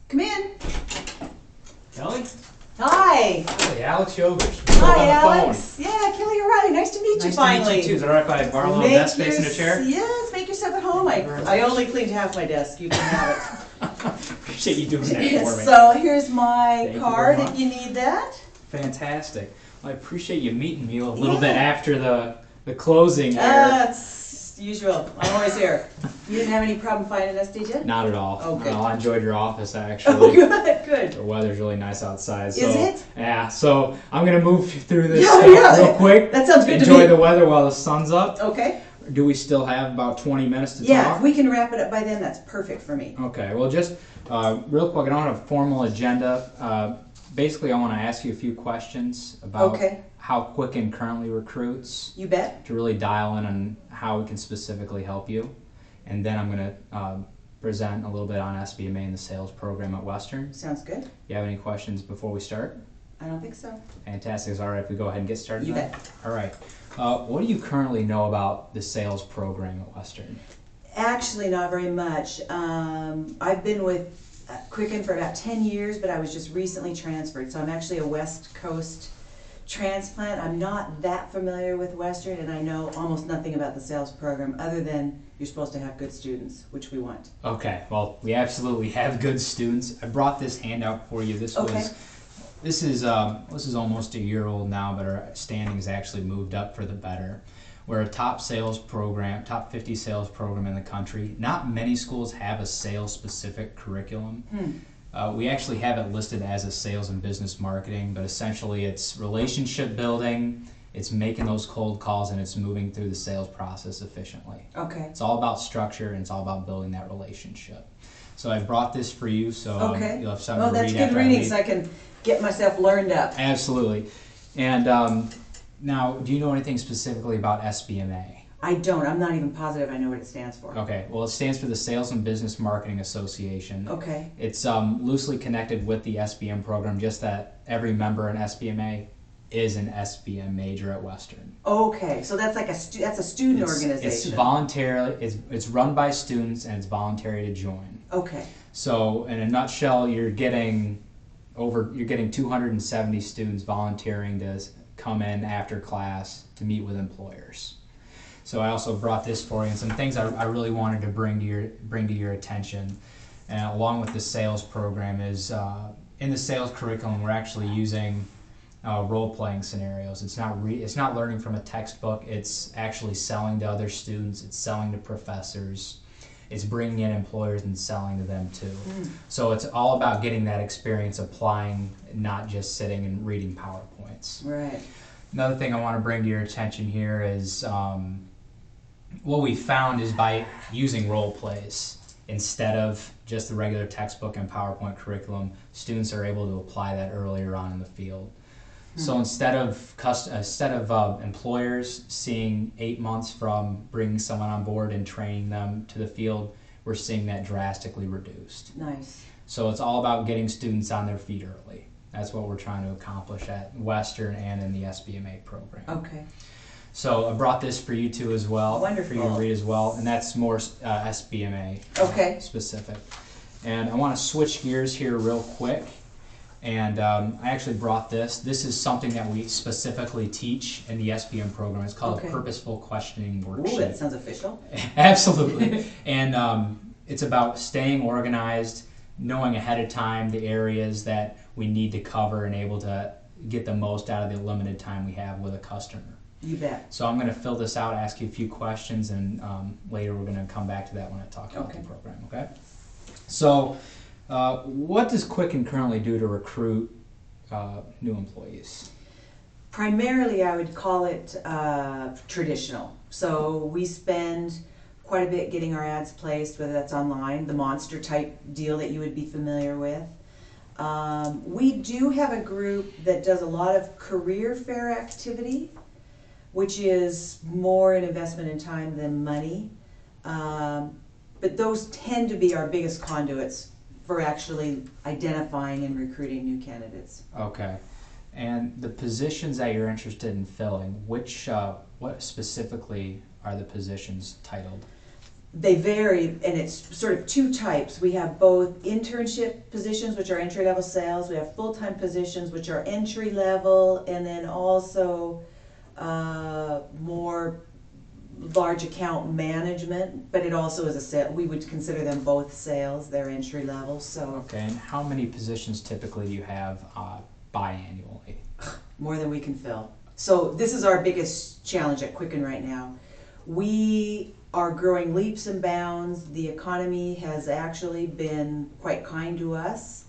Come in. Kelly? Hi. Hey, Aleks Jogerst. Hi, Aleks. Yeah, Kelly O'Reilly. Nice to meet you finally. Nice to meet you too. Is it alright if I borrow a little desk space in a chair? Yes, make yourself at home. I only cleaned half my desk. You can have Appreciate you doing that for me. So here's my Thank card you if you need that. Fantastic. Well, I appreciate you meeting me a little bit after the closing here. That's usual. I'm always here. You didn't have any problem finding us, did you? Not at all. Oh, good. I enjoyed your office actually. Oh, good, good. The weather's really nice outside. So, Is it? Yeah, so I'm going to move through this Yeah. real quick. That sounds good to Enjoy me. the weather while the sun's up. Okay. Do we still have about 20 minutes to Yeah, talk? if we can wrap it up by then, that's perfect for me. Okay, well just real quick, I don't have a formal agenda. Basically, I want to ask you a few questions about how Quicken currently recruits. You bet. To really dial in on how we can specifically help you. And then I'm going to present a little bit on SBMA and the sales program at Western. Sounds good. Do you have any questions before we start? I don't think so. Fantastic. Is it all right if we go ahead and get started? You then? bet. All right. What do you currently know about the sales program at Western? Actually, not very much. I've been with Quicken for about 10 years, but I was just recently transferred. So I'm actually a West Coast transplant. I'm not that familiar with Western, and I know almost nothing about the sales program other than you're supposed to have good students, which we want. Okay. Well, we absolutely have good students. I brought this handout for you. This is almost a year old now, but our standings actually moved up for the better. We're a top 50 sales program in the country. Not many schools have a sales-specific curriculum. We actually have it listed as a sales and business marketing, but essentially it's relationship building, it's making those cold calls, and it's moving through the sales process efficiently. Okay. It's all about structure, and it's all about building that relationship. So I brought this for you, so you'll have something to read. Oh, that's good reading, so I can get myself learned up. Absolutely. And now, do you know anything specifically about SBMA? I don't. I'm not even positive I know what it stands for. Okay. Well, it stands for the Sales and Business Marketing Association. Okay. It's loosely connected with the SBM program, just that every member in SBMA is an SBM major at Western. Okay. So that's like that's a student organization. It's voluntary. It's run by students, and it's voluntary to join. Okay. So, in a nutshell, you're getting 270 students volunteering to come in after class to meet with employers. So I also brought this for you, and some things I really wanted to bring to your attention, and along with the sales program is in the sales curriculum we're actually using role-playing scenarios. It's not learning from a textbook. It's actually selling to other students. It's selling to professors. It's bringing in employers and selling to them too. So it's all about getting that experience applying, not just sitting and reading PowerPoints. Right. Another thing I want to bring to your attention here is what we found is by using role plays instead of just the regular textbook and PowerPoint curriculum, students are able to apply that earlier on in the field. So instead of employers seeing 8 months from bringing someone on board and training them to the field, we're seeing that drastically reduced. Nice. So it's all about getting students on their feet early. That's what we're trying to accomplish at Western and in the SBMA program. Okay. So I brought this for you too as well. Wonderful. For you to read as well, and that's more SBMA specific. And I want to switch gears here real quick. And I actually brought this. This is something that we specifically teach in the SBM program. It's called a Purposeful Questioning Worksheet. Ooh, that sounds official. Absolutely. And it's about staying organized, knowing ahead of time the areas that we need to cover and able to get the most out of the limited time we have with a customer. You bet. So I'm going to fill this out, ask you a few questions, and later we're going to come back to that when I talk about the program. Okay? So what does Quicken currently do to recruit new employees? Primarily, I would call it traditional. So we spend quite a bit getting our ads placed, whether that's online, the monster type deal that you would be familiar with. We do have a group that does a lot of career fair activity, which is more an investment in time than money. But those tend to be our biggest conduits for actually identifying and recruiting new candidates. Okay. And the positions that you're interested in filling, what specifically are the positions titled? They vary, and it's sort of two types. We have both internship positions, which are entry-level sales. We have full-time positions, which are entry-level, and then also more large account management, but it also is a sale. We would consider them both sales. They're entry-level, so. Okay, and how many positions typically do you have biannually? More than we can fill. So this is our biggest challenge at Quicken right now. We are growing leaps and bounds. The economy has actually been quite kind to us.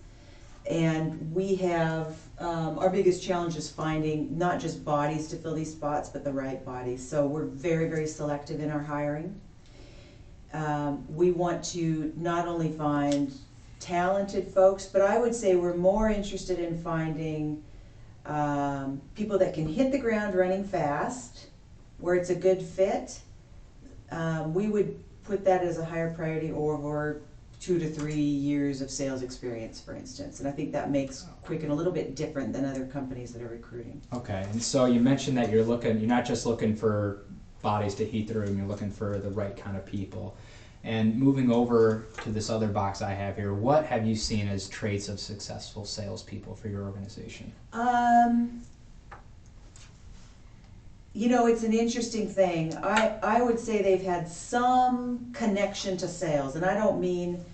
And we have, our biggest challenge is finding not just bodies to fill these spots, but the right bodies. So we're very, very selective in our hiring. We want to not only find talented folks, but I would say we're more interested in finding people that can hit the ground running fast, where it's a good fit. We would put that as a higher priority over 2 to 3 years of sales experience, for instance. And I think that makes Quicken a little bit different than other companies that are recruiting. Okay, and so you mentioned that you're not just looking for bodies to heat the room, you're looking for the right kind of people. And moving over to this other box I have here, what have you seen as traits of successful salespeople for your organization? You know, it's an interesting thing. I would say they've had some connection to sales, and I mean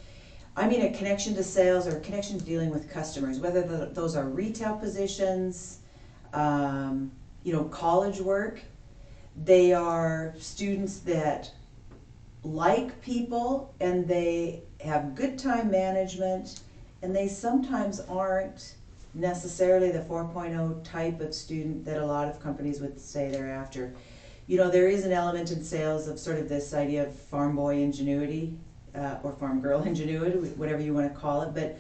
a connection to sales or a connection to dealing with customers, whether those are retail positions, college work. They are students that like people, and they have good time management, and they sometimes aren't necessarily the 4.0 type of student that a lot of companies would say they're after. You know, there is an element in sales of sort of this idea of farm boy ingenuity, or farm girl ingenuity, whatever you want to call it, but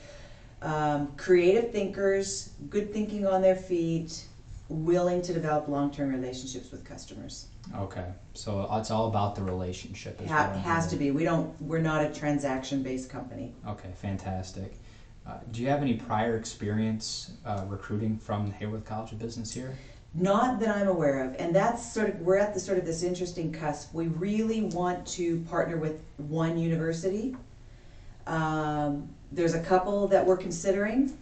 creative thinkers, good thinking on their feet, willing to develop long-term relationships with customers. Okay, so it's all about the relationship. Has to be. We're not a transaction-based company. Okay, fantastic. Do you have any prior experience recruiting from Haworth College of Business here? Not that I'm aware of, and that's we're at this interesting cusp. We really want to partner with one university. There's a couple that we're considering,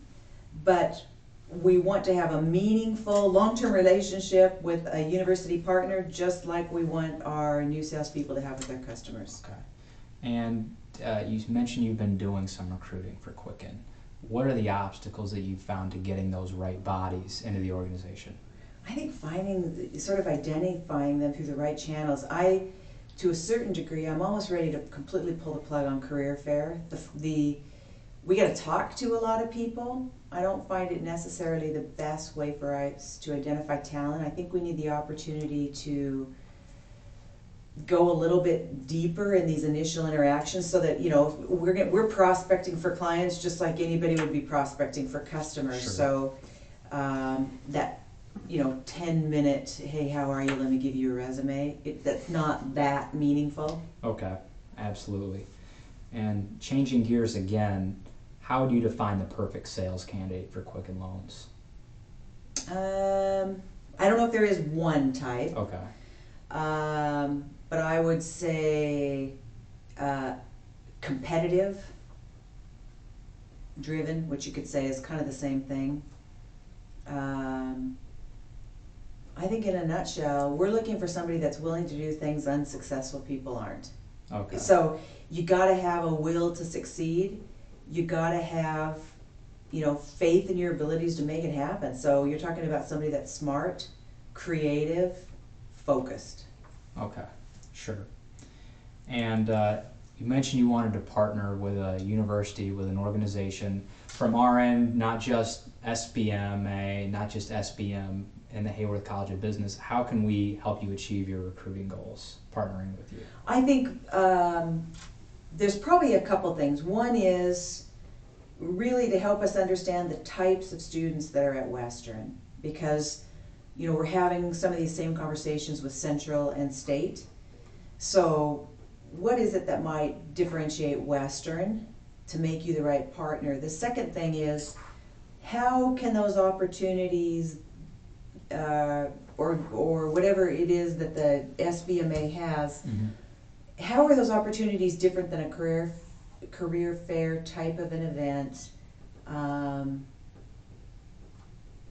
but we want to have a meaningful long-term relationship with a university partner, just like we want our new salespeople to have with their customers. Okay, and you mentioned you've been doing some recruiting for Quicken. What are the obstacles that you've found to getting those right bodies into the organization? I think identifying them through the right channels. To a certain degree, I'm almost ready to completely pull the plug on career fair. We got to talk to a lot of people. I don't find it necessarily the best way for us to identify talent. I think we need the opportunity to go a little bit deeper in these initial interactions, so that we're prospecting for clients just like anybody would be prospecting for customers. Sure. So that 10-minute, hey, how are you? Let me give you a resume. That's not that meaningful. Okay, absolutely. And changing gears again, how do you define the perfect sales candidate for Quicken Loans? I don't know if there is one type. Okay. But I would say competitive, driven, which you could say is kind of the same thing. I think in a nutshell, we're looking for somebody that's willing to do things unsuccessful people aren't. Okay. So you got to have a will to succeed. You got to have, faith in your abilities to make it happen. So you're talking about somebody that's smart, creative, focused. Okay, sure. And you mentioned you wanted to partner with a university, with an organization. From our end, not just SBMA, not just SBM and the Haworth College of Business, how can we help you achieve your recruiting goals, partnering with you? I think there's probably a couple things. One is really to help us understand the types of students that are at Western, because we're having some of these same conversations with Central and State. So what is it that might differentiate Western to make you the right partner? The second thing is, how can those opportunities or whatever it is that the SBMA has how are those opportunities different than a career fair type of an event?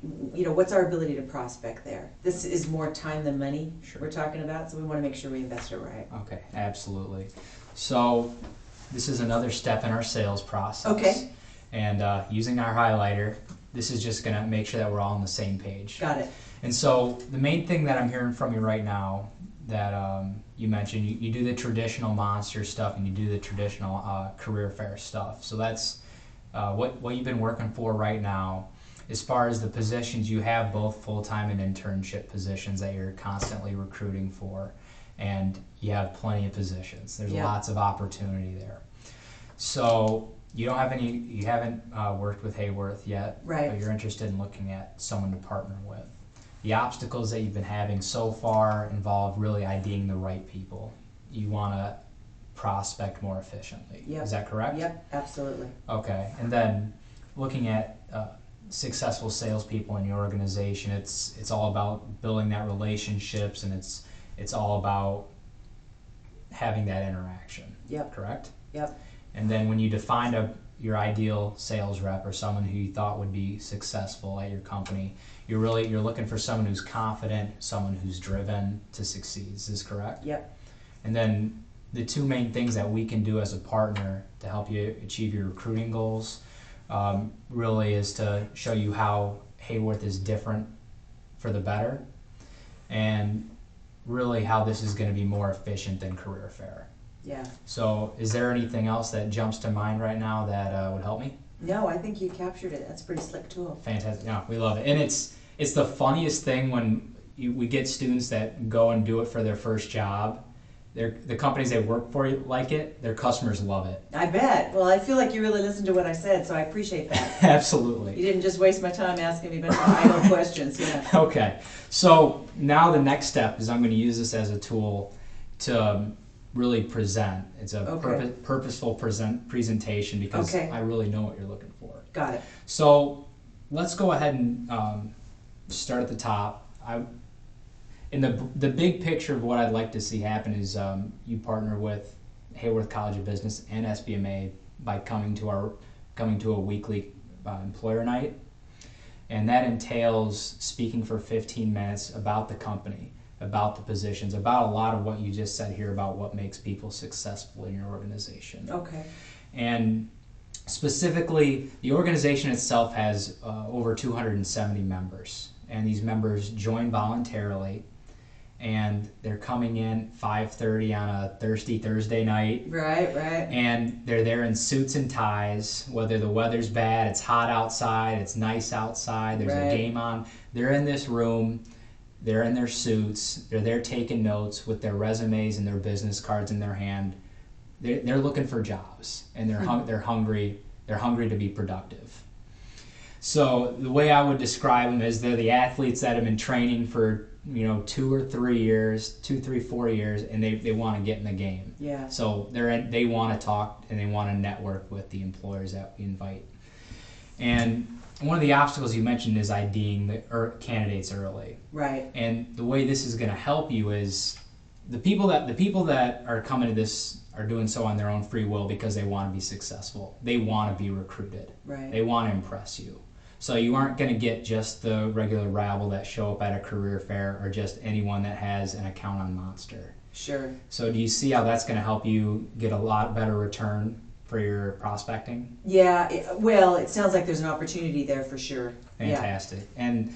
What's our ability to prospect there? This is more time than money. Sure. We're talking about, so we want to make sure we invest it right. Okay, absolutely. So this is another step in our sales process. Okay. And using our highlighter, this is just going to make sure that we're all on the same page. Got it. And so the main thing that I'm hearing from you right now that you mentioned, you do the traditional monster stuff and you do the traditional career fair stuff. So that's what you've been working for right now. As far as the positions, you have both full-time and internship positions that you're constantly recruiting for, and you have plenty of positions. There's lots of opportunity there. So you haven't worked with Hayworth yet, right? But you're interested in looking at someone to partner with. The obstacles that you've been having so far involve really IDing the right people. You want to prospect more efficiently. Yep. Is that correct? Yep, absolutely. Okay, and then looking at successful salespeople in your organization, it's all about building that relationships, and it's all about having that interaction. Yep. Correct? Yep. And then when you define your ideal sales rep or someone who you thought would be successful at your company, you're looking for someone who's confident, someone who's driven to succeed. Is this correct? Yep. And then the two main things that we can do as a partner to help you achieve your recruiting goals really is to show you how Hayworth is different for the better, and really how this is going to be more efficient than career fair. Yeah. So is there anything else that jumps to mind right now that would help me? No, I think you captured it. That's a pretty slick tool. Fantastic. No, we love it. And it's the funniest thing when we get students that go and do it for their first job. The companies they work for like it, their customers love it. I bet. Well, I feel like you really listened to what I said, so I appreciate that. Absolutely. You didn't just waste my time asking me a bunch of idle questions. Yeah. Okay. So now the next step is I'm going to use this as a tool to really present. It's a purposeful presentation because I really know what you're looking for. Got it. So let's go ahead and start at the top. In the big picture of what I'd like to see happen is you partner with Hayworth College of Business and SBMA by coming to a weekly employer night, and that entails speaking for 15 minutes about the company, about the positions, about a lot of what you just said here about what makes people successful in your organization. Okay. And specifically, the organization itself has over 270 members, and these members join voluntarily. And they're coming in 5:30 on a thirsty Thursday night. Right. And they're there in suits and ties, whether the weather's bad, it's hot outside, it's nice outside, there's a game on. They're in this room, they're in their suits, they're there taking notes with their resumes and their business cards in their hand. They're looking for jobs, and they're hungry to be productive. So the way I would describe them is they're the athletes that have been training for 2 or 3 years, 4 years, and they want to get in the game. Yeah. So they want to talk and they want to network with the employers that we invite. And one of the obstacles you mentioned is IDing the candidates early. Right. And the way this is going to help you is the people that are coming to this are doing so on their own free will because they want to be successful. They want to be recruited. Right. They want to impress you. So you aren't going to get just the regular rabble that show up at a career fair or just anyone that has an account on Monster. Sure. So do you see how that's going to help you get a lot better return for your prospecting? Yeah. It sounds like there's an opportunity there for sure. Fantastic. Yeah. And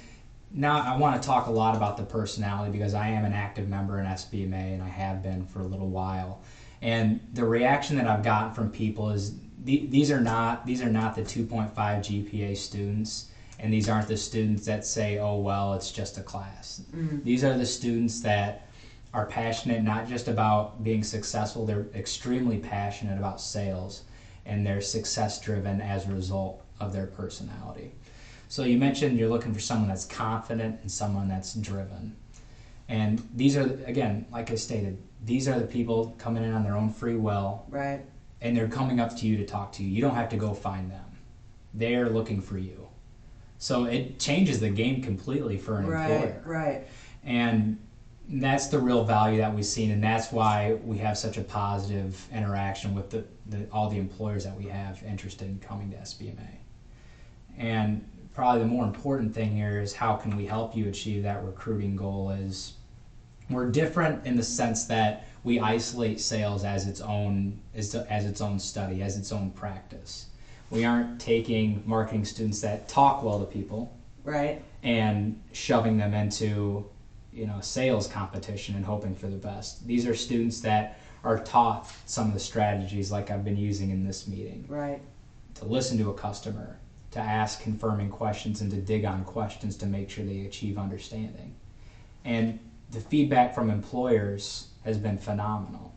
now I want to talk a lot about the personality because I am an active member in SBMA and I have been for a little while. And the reaction that I've gotten from people is these are not the 2.5 GPA students, and these aren't the students that say, oh, well, it's just a class. Mm-hmm. These are the students that are passionate not just about being successful, they're extremely passionate about sales, and they're success driven as a result of their personality. So you mentioned you're looking for someone that's confident and someone that's driven. And these are, again, like I stated, these are the people coming in on their own free will. Right. And they're coming up to you to talk to you. You don't have to go find them. They're looking for you. So it changes the game completely for an employer. Right. And And that's the real value that we've seen, and that's why we have such a positive interaction with all the employers that we have interested in coming to SBMA. And probably the more important thing here is how can we help you achieve that recruiting goal. Is we're different in the sense that we isolate sales as its own study, as its own practice. We aren't taking marketing students that talk well to people, right, and shoving them into sales competition and hoping for the best. These are students that are taught some of the strategies like I've been using in this meeting. Right. To listen to a customer, to ask confirming questions, and to dig on questions to make sure they achieve understanding. And the feedback from employers has been phenomenal.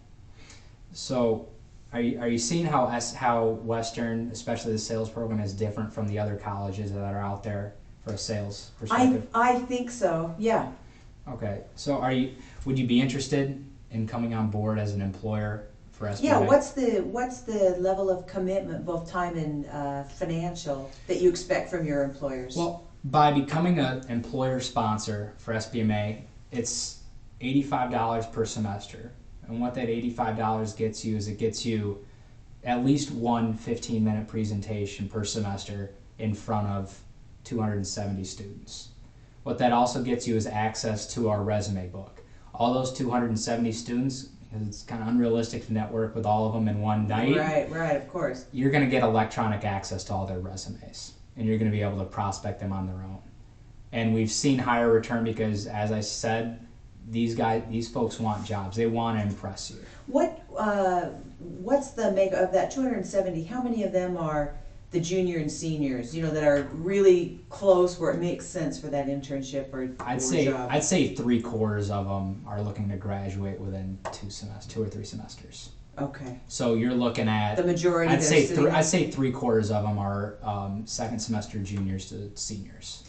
So are you seeing how Western, especially the sales program, is different from the other colleges that are out there for a sales perspective? I think so, yeah. Okay, so would you be interested in coming on board as an employer for SBMA? Yeah, what's the level of commitment, both time and financial, that you expect from your employers? Well, by becoming an employer sponsor for SBMA, it's $85 per semester. And what that $85 gets you is it gets you at least one 15-minute presentation per semester in front of 270 students. What that also gets you is access to our resume book. All those 270 students, because it's kind of unrealistic to network with all of them in one night. Right, of course. You're going to get electronic access to all their resumes, and you're going to be able to prospect them on their own. And we've seen higher return because, as I said, these folks want jobs. They want to impress you. What's the make of that 270? How many of them are the junior and seniors, that are really close where it makes sense for that internship or job? I'd say 3/4 of them are looking to graduate within 2 or 3 semesters. Okay. So you're looking at the majority. I'd say 3/4 of them are second semester juniors to seniors.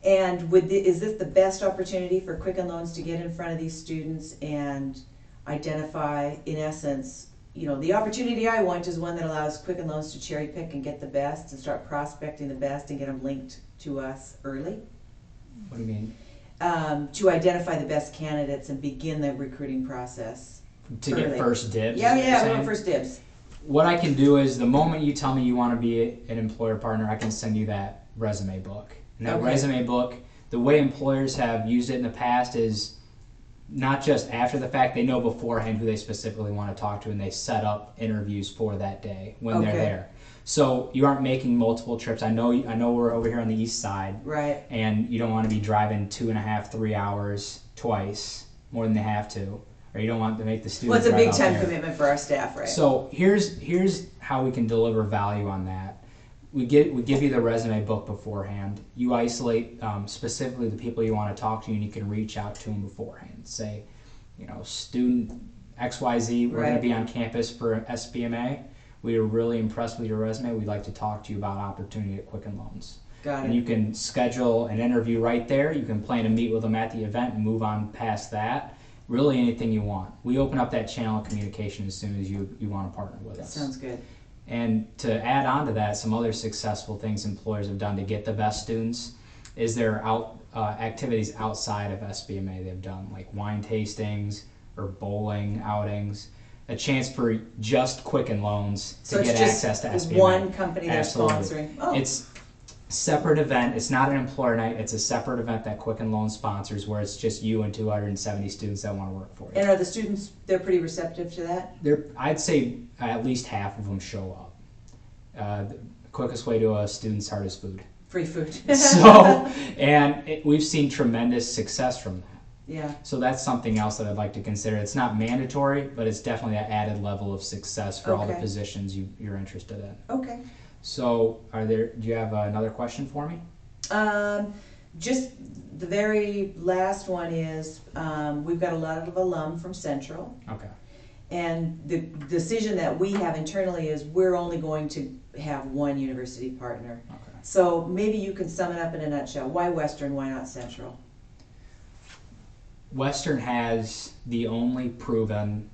And is this the best opportunity for Quicken Loans to get in front of these students and identify, in essence, the opportunity I want is one that allows Quicken Loans to cherry pick and get the best and start prospecting the best and get them linked to us early? What do you mean? To identify the best candidates and begin the recruiting process. To get first dibs? Yeah, first dibs. What I can do is the moment you tell me you want to be an employer partner, I can send you that resume book. And that resume book, the way employers have used it in the past is not just after the fact, they know beforehand who they specifically want to talk to, and they set up interviews for that day when they're there. So you aren't making multiple trips. I know we're over here on the east side, right? And you don't want to be driving 2.5, 3 hours twice, more than they have to, or you don't want to make the students. Well, it's a big time commitment for our staff, right? So here's how we can deliver value on that. We give you the resume book beforehand. You isolate specifically the people you want to talk to, and you can reach out to them beforehand. Say, student XYZ, we're going to be on campus for SBMA. We are really impressed with your resume. We'd like to talk to you about opportunity at Quicken Loans. Got it. And you can schedule an interview right there. You can plan to meet with them at the event and move on past that. Really anything you want. We open up that channel of communication as soon as you want to partner with us. That sounds good. And to add on to that, some other successful things employers have done to get the best students is their activities outside of SBMA they've done, like wine tastings or bowling outings, a chance for just Quicken Loans to get access to SBMA. So it's just one company that's sponsoring? Oh. It's a separate event. It's not an employer night. It's a separate event that Quicken Loans sponsors where it's just you and 270 students that want to work for you. And are the students, they're pretty receptive to that? I'd say at least half of them show up. The quickest way to a student's heart is food. Free food. We've seen tremendous success from that. Yeah. So that's something else that I'd like to consider. It's not mandatory, but it's definitely an added level of success for all the positions you're interested in. Okay. So do you have another question for me? Just the very last one is, we've got a lot of alum from Central. Okay. And the decision that we have internally is we're only going to have one university partner. Okay. So maybe you can sum it up in a nutshell. Why Western? Why not Central? Western has the only proven,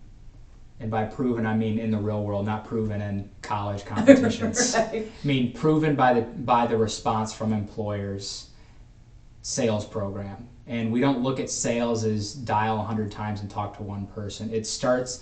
and by proven I mean in the real world, not proven in college competitions. Right. I mean proven by the response from employers, sales program. And we don't look at sales as dial 100 times and talk to one person. It starts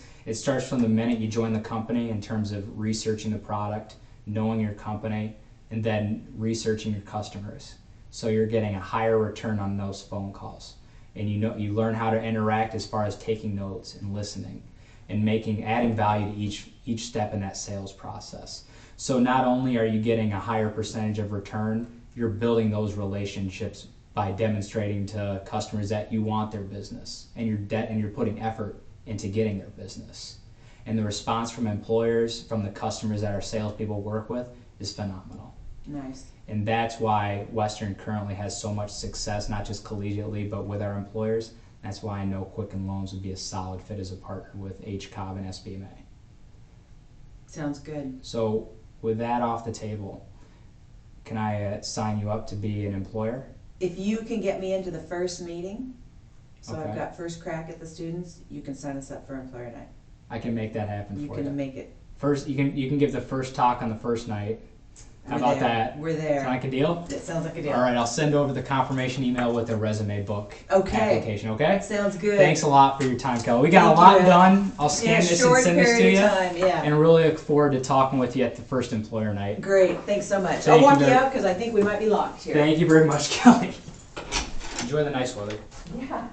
from the minute you join the company in terms of researching the product, knowing your company, and then researching your customers. So you're getting a higher return on those phone calls. And you learn how to interact as far as taking notes and listening and adding value to each step in that sales process. So not only are you getting a higher percentage of return, you're building those relationships by demonstrating to customers that you want their business, and you're putting effort into getting their business. And the response from employers, from the customers that our salespeople work with, is phenomenal. Nice. And that's why Western currently has so much success, not just collegiately, but with our employers. That's why I know Quicken Loans would be a solid fit as a partner with HCOB and SBMA. Sounds good. So with that off the table, can I sign you up to be an employer? If you can get me into the first meeting, so Okay. I've got first crack at the students, you can sign us up for employer night. I can make that happen You for can you. make it. First, you can give the first talk on the first night. How We're about there. that? We're there. Sound like a deal? That sounds like a deal. All right, I'll send over the confirmation email with the resume book Okay. application. Okay. Sounds good. Thanks a lot for your time, Kelly. We got Thank a lot you. done. I'll scan this and short send this to period you. of time, yeah. And really look forward to talking with you at the first employer night. Great. Thanks so much. Thank I'll walk you you very- out because I think we might be locked here. Thank you very much, Kelly. Enjoy the nice weather. Yeah.